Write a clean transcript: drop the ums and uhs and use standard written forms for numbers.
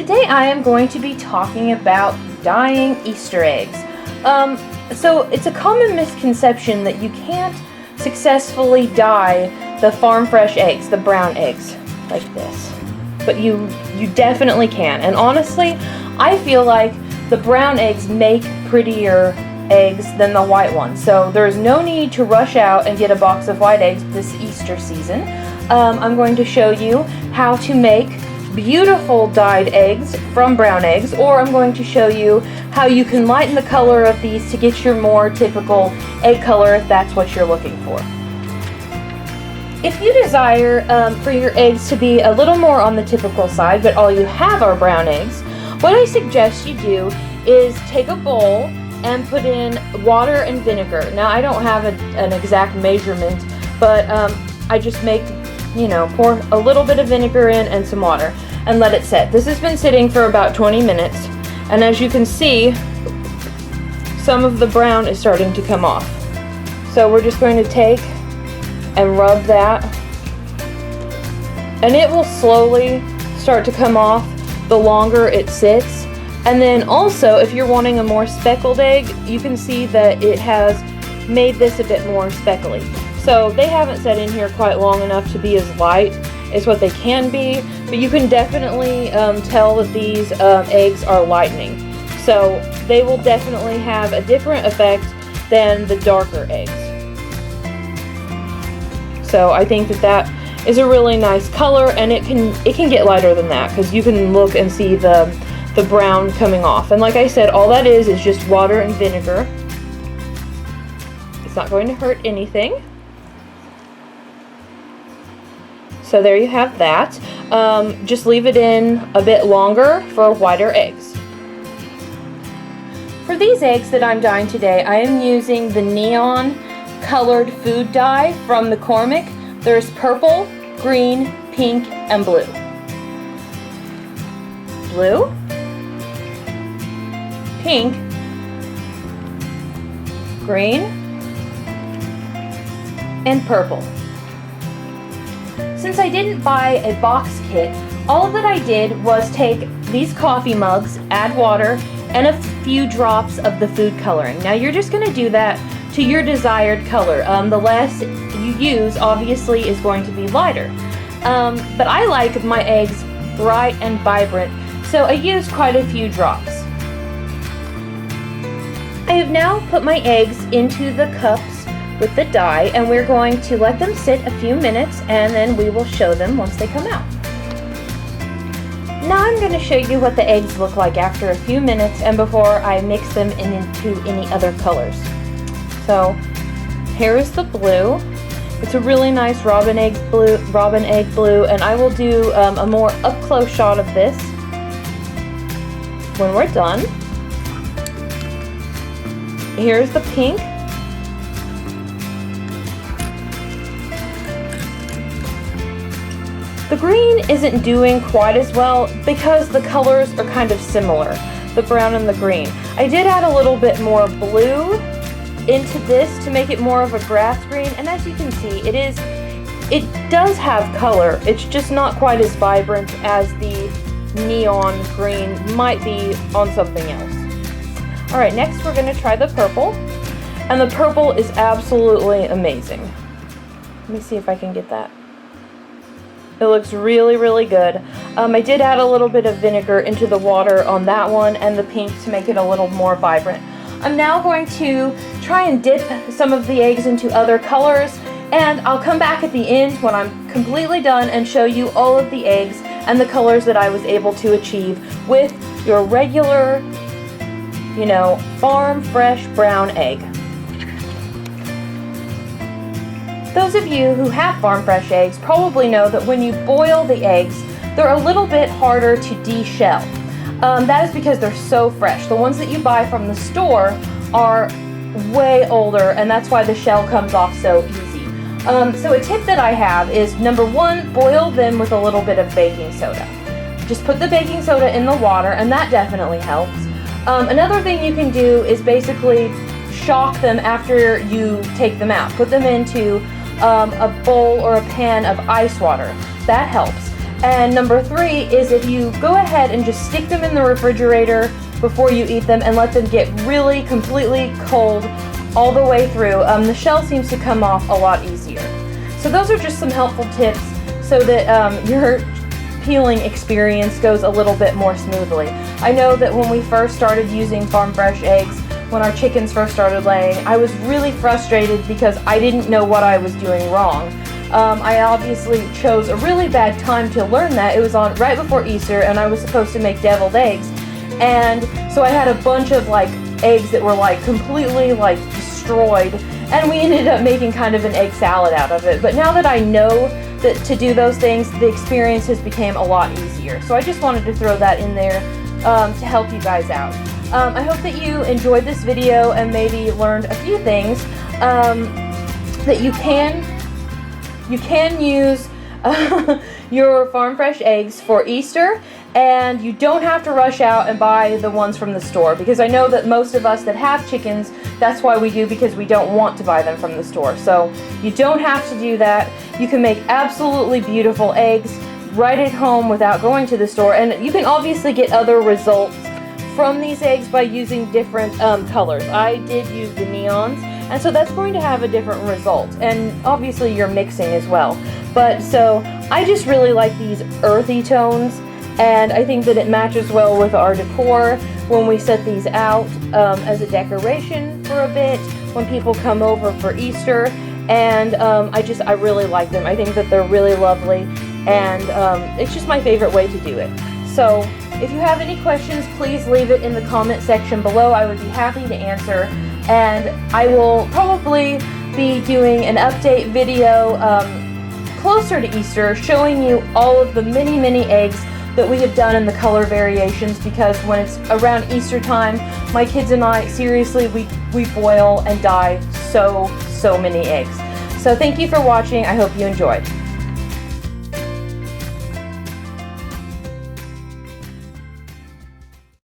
Today I am going to be talking about dyeing Easter eggs. So it's a common misconception that you can't successfully dye the farm fresh eggs, the brown eggs, like this. But you definitely can. And honestly, I feel like the brown eggs make prettier eggs than the white ones. So there's no need to rush out and get a box of white eggs this Easter season. I'm going to show you how to make beautiful dyed eggs from brown eggs, or I'm going to show you how you can lighten the color of these to get your more typical egg color if that's what you're looking for. If you desire for your eggs to be a little more on the typical side, but all you have are brown eggs, what I suggest you do is take a bowl and put in water and vinegar. Now I don't have an exact measurement, but I just make, pour a little bit of vinegar in and some water and let it set. This has been sitting for about 20 minutes, and as you can see, some of the brown is starting to come off. So we're just going to take and rub that, and it will slowly start to come off the longer it sits. And then also, if you're wanting a more speckled egg, you can see that it has made this a bit more speckly. So they haven't set in here quite long enough to be as light as what they can be, but you can definitely tell that these eggs are lightening. So they will definitely have a different effect than the darker eggs. So I think that is a really nice color, and it can get lighter than that because you can look and see the brown coming off. And like I said, all that is just water and vinegar. It's not going to hurt anything. So there you have that. Just leave it in a bit longer for whiter eggs. For these eggs that I'm dyeing today, I am using the neon colored food dye from McCormick. There's purple, green, pink, and blue. Blue, pink, green, and purple. Since I didn't buy a box kit, all that I did was take these coffee mugs, add water, and a few drops of the food coloring. Now you're just going to do that to your desired color. The less you use, obviously, is going to be lighter. But I like my eggs bright and vibrant, so I used quite a few drops. I have now put my eggs into the cups with the dye, and we're going to let them sit a few minutes, and then we will show them once they come out. Now I'm going to show you what the eggs look like after a few minutes and before I mix them into any other colors. So here is the blue. It's a really nice robin egg blue, and I will do a more up-close shot of this when we're done. Here's the pink. The green isn't doing quite as well because the colors are kind of similar, the brown and the green. I did add a little bit more blue into this to make it more of a grass green, and as you can see, it does have color. It's just not quite as vibrant as the neon green might be on something else. Alright, next we're going to try the purple, and the purple is absolutely amazing. Let me see if I can get that. It looks really, really good. I did add a little bit of vinegar into the water on that one and the pink to make it a little more vibrant. I'm now going to try and dip some of the eggs into other colors, and I'll come back at the end when I'm completely done and show you all of the eggs and the colors that I was able to achieve with your regular, farm fresh brown egg. Those of you who have farm fresh eggs probably know that when you boil the eggs, they're a little bit harder to deshell. That is because they're so fresh. The ones that you buy from the store are way older, and that's why the shell comes off so easy. So a tip that I have is, number one, boil them with a little bit of baking soda. Just put the baking soda in the water, and that definitely helps. Another thing you can do is basically shock them after you take them out. Put them into a bowl or a pan of ice water. That helps. And number 3 is if you go ahead and just stick them in the refrigerator before you eat them and let them get really completely cold all the way through, the shell seems to come off a lot easier. So those are just some helpful tips so that your peeling experience goes a little bit more smoothly. I know that when we first started using farm fresh eggs, when our chickens first started laying, I was really frustrated because I didn't know what I was doing wrong. I obviously chose a really bad time to learn that. It was on right before Easter, and I was supposed to make deviled eggs, and so I had a bunch of like eggs that were like completely like destroyed, and we ended up making kind of an egg salad out of it. But now that I know that to do those things, the experience has become a lot easier. So I just wanted to throw that in there to help you guys out. I hope that you enjoyed this video and maybe learned a few things that you can use your farm fresh eggs for Easter, and you don't have to rush out and buy the ones from the store, because I know that most of us that have chickens, that's why we do, because we don't want to buy them from the store. So you don't have to do that. You can make absolutely beautiful eggs right at home without going to the store, and you can obviously get other results from these eggs by using different colors. I did use the neons, and so that's going to have a different result, and obviously you're mixing as well. But so I just really like these earthy tones, and I think that it matches well with our decor when we set these out as a decoration for a bit when people come over for Easter. And I really like them. I think that they're really lovely, and it's just my favorite way to do it. So if you have any questions, please leave it in the comment section below. I would be happy to answer, and I will probably be doing an update video closer to Easter, showing you all of the many eggs that we have done in the color variations, because when it's around Easter time, my kids and I, seriously, we boil and dye so many eggs. So thank you for watching. I hope you enjoyed.